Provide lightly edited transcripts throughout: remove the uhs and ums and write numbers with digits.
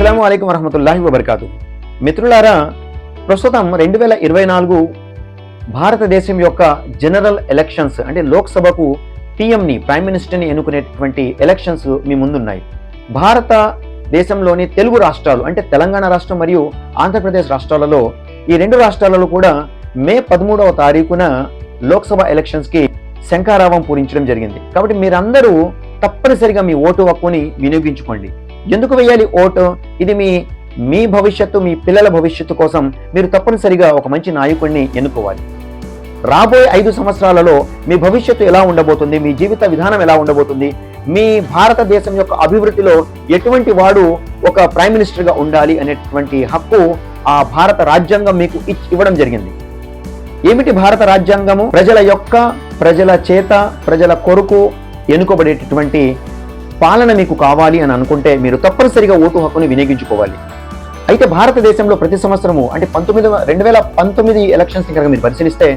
అస్సలాము అలైకుం వరహమతుల్లాహి వబర్కాతు. మిత్రులారా, ప్రస్తుతం 2024 భారతదేశం యొక్క జనరల్ ఎలక్షన్స్ అంటే లోక్సభకు పిఎంని ప్రైమ్ మినిస్టర్ని ఎన్నుకునేటువంటి ఎలక్షన్స్ మీ ముందున్నాయి. భారతదేశంలోని తెలుగు రాష్ట్రాలు అంటే తెలంగాణ రాష్ట్రం మరియు ఆంధ్రప్రదేశ్ రాష్ట్రాలలో ఈ రెండు రాష్ట్రాలలో కూడా మే 13వ తారీఖున లోక్సభ ఎలక్షన్స్కి శంఖారావం పూరించడం జరిగింది. కాబట్టి మీరందరూ తప్పనిసరిగా మీ ఓటు హక్కుని వినియోగించుకోండి. ఎందుకు వేయాలి ఓటు? ఇది మీ భవిష్యత్తు, మీ పిల్లల భవిష్యత్తు కోసం మీరు తప్పనిసరిగా ఒక మంచి నాయకుడిని ఎన్నుకోవాలి. రాబోయే 5 సంవత్సరాలలో మీ భవిష్యత్తు ఎలా ఉండబోతుంది, మీ జీవిత విధానం ఎలా ఉండబోతుంది, మీ భారతదేశం యొక్క అభివృద్ధిలో ఎటువంటి వాడు ఒక ప్రైమ్ మినిస్టర్గా ఉండాలి అనేటువంటి హక్కు ఆ భారత రాజ్యాంగం మీకు ఇవ్వడం జరిగింది. ఏమిటి భారత రాజ్యాంగము? ప్రజల చేత ప్రజల కొరకు ఎన్నుకోబడేటటువంటి పాలన మీకు కావాలి అని అనుకుంటే మీరు తప్పనిసరిగా ఓటు హక్కుని వినియోగించుకోవాలి. అయితే భారతదేశంలో ప్రతి సంవత్సరము అంటే 2019 ఎలక్షన్స్ కనుక మీరు పరిశీలిస్తే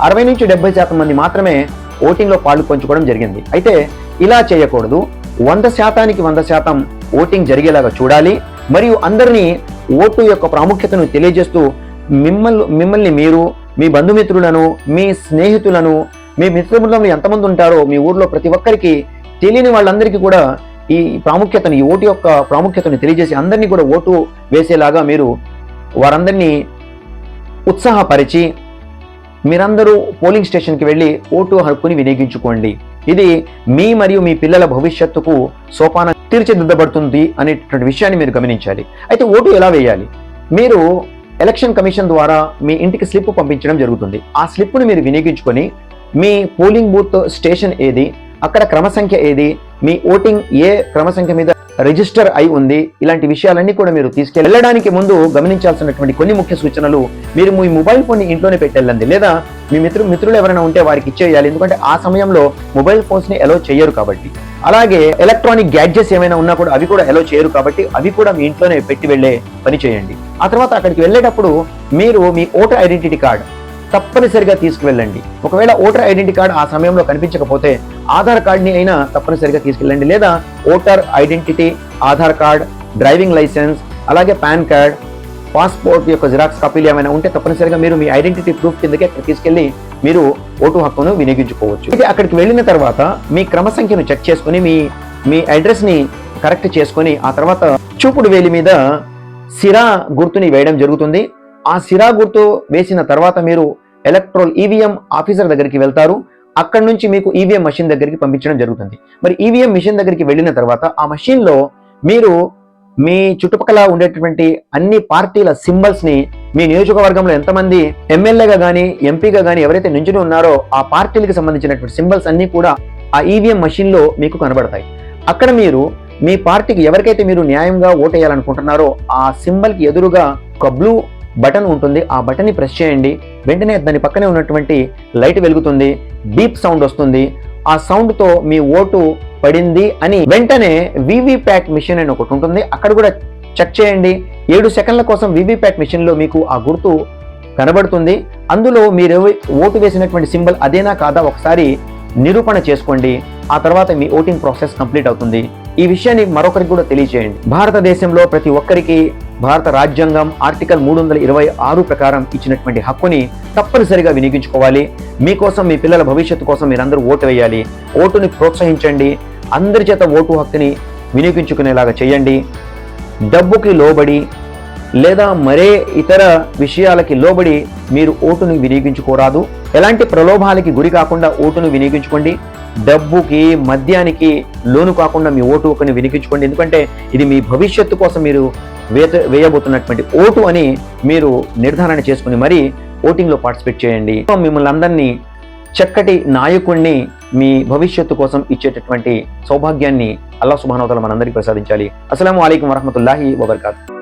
60 నుంచి 70% మంది మాత్రమే ఓటింగ్లో పంచుకోవడం జరిగింది. అయితే ఇలా చేయకూడదు. 100%కి 100% ఓటింగ్ జరిగేలాగా చూడాలి. మరియు అందరినీ ఓటు యొక్క ప్రాముఖ్యతను తెలియజేస్తూ మిమ్మల్ని మీరు, మీ బంధుమిత్రులను, మీ స్నేహితులను, మీ మిత్రులలో ఎంతమంది ఉంటారో మీ ఊర్లో ప్రతి ఒక్కరికి తెలియని వాళ్ళందరికీ కూడా ఈ ప్రాముఖ్యతను, ఈ ఓటు యొక్క ప్రాముఖ్యతను తెలియజేసి అందరినీ కూడా ఓటు వేసేలాగా మీరు వారందరినీ ఉత్సాహపరిచి మీరందరూ పోలింగ్ స్టేషన్కి వెళ్ళి ఓటు హక్కుని వినియోగించుకోండి. ఇది మీ మరియు మీ పిల్లల భవిష్యత్తుకు సోపానం తీర్చిదిద్దబడుతుంది అనేటువంటి విషయాన్ని మీరు గమనించాలి. అయితే ఓటు ఎలా వేయాలి? మీరు ఎలక్షన్ కమిషన్ ద్వారా మీ ఇంటికి స్లిప్ పంపించడం జరుగుతుంది. ఆ స్లిప్ను మీరు వినియోగించుకొని మీ పోలింగ్ బూత్ స్టేషన్ ఏది, అక్కడ క్రమ సంఖ్య ఏది, మీ ఓటింగ్ ఏ క్రమ సంఖ్య మీద రిజిస్టర్ అయి ఉంది, ఇలాంటి విషయాలన్నీ కూడా మీరు తీసుకెళ్ళడానికి ముందు గమనించాల్సినటువంటి కొన్ని ముఖ్య సూచనలు. మీరు మీ మొబైల్ ఫోన్ని ఇంట్లోనే పెట్టెళ్ళండి, లేదా మీ మిత్రులు ఎవరైనా ఉంటే వారికి ఇచ్చేయాలి. ఎందుకంటే ఆ సమయంలో మొబైల్ ఫోన్స్ని అలో చేయరు కాబట్టి. అలాగే ఎలక్ట్రానిక్ గ్యాడ్జెట్స్ ఏమైనా ఉన్నా కూడా అవి కూడా అలో చేయరు కాబట్టి అవి కూడా మీ ఇంట్లోనే పెట్టి వెళ్ళే పని చేయండి. ఆ తర్వాత అక్కడికి వెళ్ళేటప్పుడు మీరు మీ ఓటర్ ఐడెంటిటీ కార్డ్ తప్పనిసరిగా తీసుకువెళ్ళండి. ఒకవేళ ఓటర్ ఐడెంటిటీ కార్డ్ ఆ సమయంలో కనిపించకపోతే ఆధార్ కార్డ్ని అయినా తప్పనిసరిగా తీసుకెళ్ళండి, లేదా voter identity, Aadhaar card, driving licence, అలాగే పాన్ కార్డ్, పాస్పోర్ట్ యొక్క జిరాక్స్ కాపీలు ఏమైనా ఉంటే తప్పనిసరిగా మీరు మీ ఐడెంటిటీ ప్రూఫ్ కిందకి అక్కడ తీసుకెళ్లి మీరు ఓటు హక్కును వినియోగించుకోవచ్చు. అయితే అక్కడికి వెళ్ళిన తర్వాత మీ క్రమ సంఖ్యను చెక్ చేసుకుని మీ అడ్రస్ని కరెక్ట్ చేసుకొని ఆ తర్వాత చూపుడు వేలి మీద సిరా గుర్తుని వేయడం జరుగుతుంది. ఆ సిరా గుర్తు వేసిన తర్వాత మీరు ఈవీఎం ఆఫీసర్ దగ్గరికి వెళ్తారు. అక్కడి నుంచి మీకు ఈవీఎం మషిన్ దగ్గరికి పంపించడం జరుగుతుంది. మరి ఈవీఎం మిషన్ దగ్గరికి వెళ్ళిన తర్వాత ఆ మషిన్లో మీరు మీ చుట్టుపక్కల ఉండేటువంటి అన్ని పార్టీల సింబల్స్ ని, మీ నియోజకవర్గంలో ఎంతమంది ఎమ్మెల్యేగా కానీ ఎంపీగా కానీ ఎవరైతే నించుని ఉన్నారో ఆ పార్టీలకు సంబంధించినటువంటి సింబల్స్ అన్ని కూడా ఆ ఈవీఎం మషిన్ లో మీకు కనబడతాయి. అక్కడ మీరు మీ పార్టీకి ఎవరికైతే మీరు న్యాయంగా ఓటేయాలనుకుంటున్నారో ఆ సింబల్ కి ఎదురుగా ఒక బ్లూ బటన్ ఉంటుంది. ఆ బటన్ ని ప్రెస్ చేయండి. వెంటనే దాని పక్కనే ఉన్నటువంటి లైట్ వెలుగుతుంది, బీప్ సౌండ్ వస్తుంది. ఆ సౌండ్ తో మీ ఓటు పడింది అని వెంటనే వీవీప్యాట్ మిషన్ అని ఒకటి ఉంటుంది, అక్కడ కూడా చెక్ చేయండి. 7 సెకండ్ల కోసం వీవీప్యాట్ మిషన్ లో మీకు ఆ గుర్తు కనబడుతుంది. అందులో మీరు ఓటు వేసినటువంటి సింబల్ అదేనా కాదా ఒకసారి నిరూపణ చేసుకోండి. ఆ తర్వాత మీ ఓటింగ్ ప్రాసెస్ కంప్లీట్ అవుతుంది. ఈ విషయాన్ని మరొకరికి కూడా తెలియజేయండి. భారతదేశంలో ప్రతి ఒక్కరికి భారత రాజ్యాంగం ఆర్టికల్ 326 ప్రకారం ఇచ్చినటువంటి హక్కుని తప్పనిసరిగా వినియోగించుకోవాలి. మీకోసం, మీ పిల్లల భవిష్యత్తు కోసం మీరందరూ ఓటు వేయాలి. ఓటుని ప్రోత్సహించండి. అందరి చేత ఓటు హక్కుని వినియోగించుకునేలాగా చేయండి. డబ్బుకి లోబడి లేదా మరే ఇతర విషయాలకి లోబడి మీరు ఓటును వినియోగించుకోరాదు. ఎలాంటి ప్రలోభాలకి గురి కాకుండా ఓటును వినియోగించుకోండి. డబ్బుకి, మద్యానికి లోను కాకుండా మీ ఓటు హక్కుని వినియోగించుకోండి. ఎందుకంటే ఇది మీ భవిష్యత్తు కోసం మీరు వేయబోతున్నటువంటి ఓటు అని మీరు నిర్ధారణ చేసుకుని మరీ ఓటింగ్లో పార్టిసిపేట్ చేయండి. మిమ్మల్ని అందరినీ చక్కటి నాయకుడిని మీ భవిష్యత్తు కోసం ఇచ్చేటటువంటి సౌభాగ్యాన్ని అల్లాహ్ సుబ్హానహు వ తఆలా మనందరికీ ప్రసాదించాలి. అస్సలాము అలైకుం వరహమతుల్లాహి వబర్కాతుహు.